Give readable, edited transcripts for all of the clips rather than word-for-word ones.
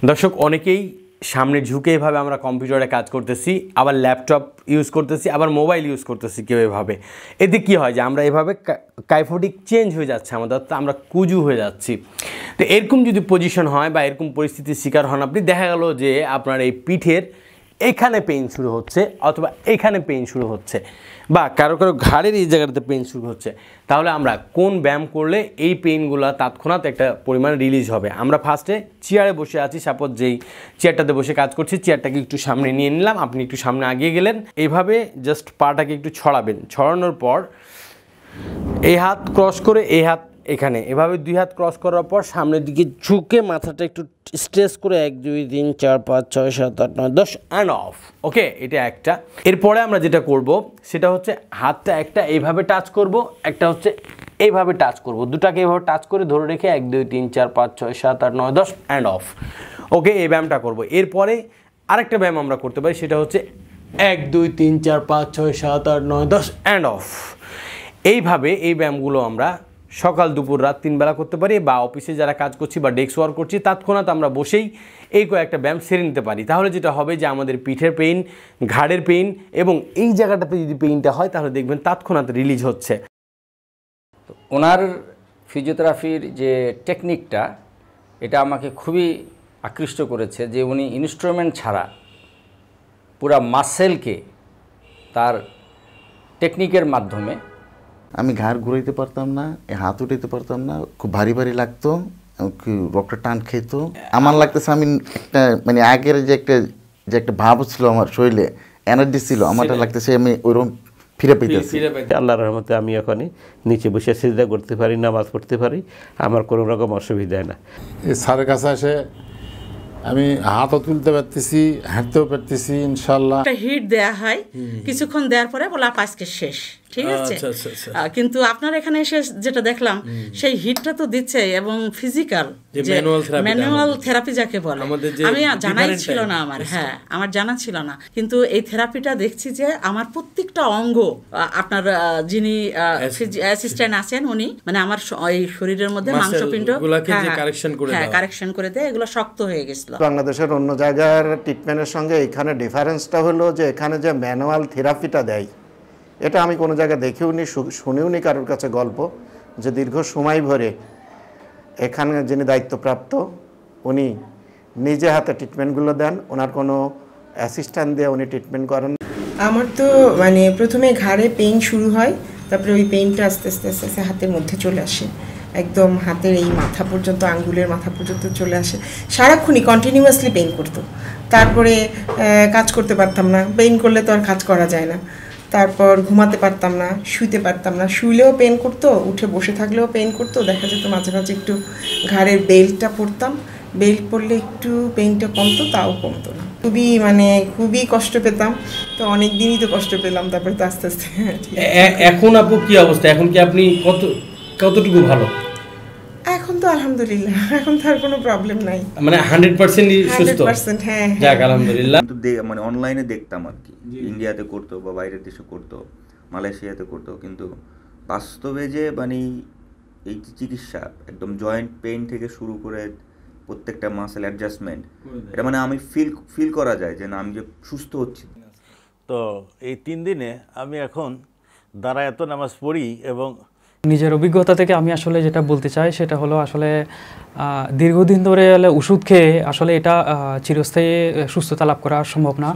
দর্শক, অনেকেই সামনে ঝুঁকে এভাবে আমরা কম্পিউটারে কাজ করতেছি, আবার ল্যাপটপ ইউজ করতেছি, আবার মোবাইল ইউজ করতেছি কেউ এভাবে। এতে কী হয় যে আমরা এভাবে কাইফোটিক চেঞ্জ হয়ে যাচ্ছে আমাদের, তো আমরা কুজু হয়ে যাচ্ছি। তো এরকম যদি পজিশন হয় বা এরকম পরিস্থিতির শিকার হন আপনি, দেখা গেল যে আপনার এই পিঠের এখানে পেইন শুরু হচ্ছে অথবা এখানে পেইন শুরু হচ্ছে বা কারো কারো ঘাড়ের এই জায়গাটাতে পেইন শুরু হচ্ছে, তাহলে আমরা কোন ব্যায়াম করলে এই পেইনগুলো তৎক্ষণাৎ একটা পরিমাণ রিলিজ হবে। আমরা ফার্স্টে চেয়ারে বসে আছি, সাপোজ যেই চেয়ারটাতে বসে কাজ করছি, চেয়ারটাকে একটু সামনে নিয়ে নিলাম, আপনি একটু সামনে আগিয়ে গেলেন, এইভাবে জাস্ট পাটাকে একটু ছড়াবেন। ছড়ানোর পর এই হাত ক্রস করে এই হাত এখানে, এভাবে দুই হাত ক্রস করার পর সামনের দিকে ঝুঁকে মাথাটা একটু স্ট্রেস করে 1 2 3 4 5 6 7 8 9 10 অ্যান্ড অফ। ওকে, এটা একটা। এরপরে আমরা যেটা করব সেটা হচ্ছে হাতটা একটা এইভাবে টাচ করব, একটা হচ্ছে এইভাবে টাচ করব, দুটাকে এইভাবে টাচ করে ধরে রেখে 1 2 3 4 5 6 7 8 9 10 অ্যান্ড অফ। ওকে, এই ব্যায়ামটা করব। এরপরে আরেকটা ব্যায়াম আমরা করতে পারি, সেটা হচ্ছে 1 2 3 4 5 6 7 8 9 10 অ্যান্ড অফ। এইভাবে এই ব্যায়ামগুলো আমরা সকাল দুপুর রাত 3 বেলা করতে পারি, বা অফিসে যারা কাজ করছি বা ডেস্ক ওয়ার্ক করছি তৎক্ষণাৎ আমরা বসেই এই কয়েকটা ব্যায়াম সেরে নিতে পারি। তাহলে যেটা হবে যে আমাদের পিঠের পেইন, ঘাড়ের পেইন এবং এই জায়গাটাতে যদি পেইনটা হয় তাহলে দেখবেন তৎক্ষণাৎ রিলিজ হচ্ছে। ওনার ফিজিওথেরাপির যে টেকনিকটা, এটা আমাকে খুবই আকৃষ্ট করেছে যে উনি ইনস্ট্রুমেন্ট ছাড়া পুরা মাসেলকে তার টেকনিকের মাধ্যমে। আমি ঘাড় ঘুরাইতে পারতাম না, হাত উঠাইতে পারতাম না, খুব ভারী ভারী লাগতো, রক্তটা টান খেত। আমার লাগতেছে আমি একটা মানে আগের যে একটা ভাব ছিল আমার শরীরে, এনার্জি ছিল, আমারটা লাগতেছে আমি ওইরকম ফিরে পেতেছি। আল্লাহর রহমতে আমি এখনই নিচে বসে সিজদা করতে পারি, নামাজ পড়তে পারি, আমার কোনো রকম অসুবিধা না। এই স্যারের কাছে এসে আমি হাতও তুলতে পারতেছি, হাঁটতেও পারতেছি ইনশাল্লাহ। একটা হিট দেয়া হয়, কিছুক্ষণ দেওয়ার পরে বলে আজকে শেষ, ঠিক আছে। কিন্তু আপনার এখানে এসে যেটা দেখলাম, সেই হিটটা তো দিচ্ছে এবং ফিজিক্যাল ম্যানুয়াল থেরাপি যাকে বলে, আমি জানাই ছিল না আমার, হ্যাঁ আমার জানা ছিল না। কিন্তু এই থেরাপিটা দেখছি যে আমার প্রত্যেকটা অঙ্গ, আপনার যিনি অ্যাসিস্ট্যান্ট আছেন উনি, মানে আমার এই শরীরের মধ্যে মাংসপিণ্ড কারেকশন করে দেয়, এগুলো শক্ত হয়ে গেছিল। বাংলাদেশের অন্য জায়গার ট্রিটমেন্টের সঙ্গে এখানে ডিফারেন্সটা হলো যে এখানে যে ম্যানুয়াল থেরাপিটা দেয়, এটা আমি কোনো জায়গায় দেখেওনি, শুনেওনি কারোর কাছে গল্প, যে দীর্ঘ সময় ধরে এখানে যিনি দায়িত্বপ্রাপ্ত উনি নিজে হাতে ট্রিটমেন্টগুলো দেন, ওনার কোনো অ্যাসিস্ট্যান্ট দিয়ে উনি ট্রিটমেন্ট করেন। আমার তো মানে প্রথমে ঘাড়ে পেইন শুরু হয়, তারপরে ওই পেইনটা আস্তে আস্তে আস্তে আস্তে হাতের মধ্যে চলে আসে, একদম হাতের এই মাথা পর্যন্ত, আঙ্গুলের মাথা পর্যন্ত চলে আসে। সারাক্ষণই কন্টিনিউয়াসলি পেইন করতো, তারপরে কাজ করতে পারতাম না, পেইন করলে তো আর কাজ করা যায় না। তারপর ঘুমাতে পারতাম না, শুইতে পারতাম না, শুইলেও পেন করতো, উঠে বসে থাকলেও পেন করতো। দেখা যেত মাঝে মাঝে একটু ঘাড়ের বেল্টটা পরতাম, বেল্ট পরলে একটু পেইনটা কমতো, তাও কমতো না, খুবই কষ্ট পেতাম। তো অনেক দিনই তো কষ্ট পেলাম, তারপরে তো আস্তে আস্তে। এখন আপু কি অবস্থা? এখন কি আপনি কতটুকু ভালো? এখন তো আলহামদুলিল্লাহ, এখন তো আর কোনো প্রবলেম নাই, মানে 100% সুস্থ। 100%, হ্যাঁ যাক আলহামদুলিল্লাহ। মানে অনলাইনে দেখতাম আর কি, ইন্ডিয়াতে করতো বা বাইরের দেশে করতো, মালয়েশিয়াতে করতো, কিন্তু বাস্তবে যে মানে এই চিকিৎসা একদম জয়েন্ট পেইন থেকে শুরু করে প্রত্যেকটা মাসেল অ্যাডজাস্টমেন্ট, এটা মানে আমি ফিল করা যায় যে না আমি যে সুস্থ হচ্ছি। তো এই 3 দিনে আমি এখন দাঁড়ায় এত নামাজ পড়ি, এবং নিজের অভিজ্ঞতা থেকে আমি আসলে যেটা বলতে চাই সেটা হলো আসলে দীর্ঘদিন ধরে ওষুধ খেয়ে আসলে এটা চিরস্থায়ী সুস্থতা লাভ করা সম্ভব না।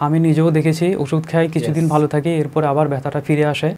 আমি নিজেও দেখেছি, ওষুধ খাই কিছুদিন ভালো থাকি, এরপর আবার ব্যথাটা ফিরে আসে।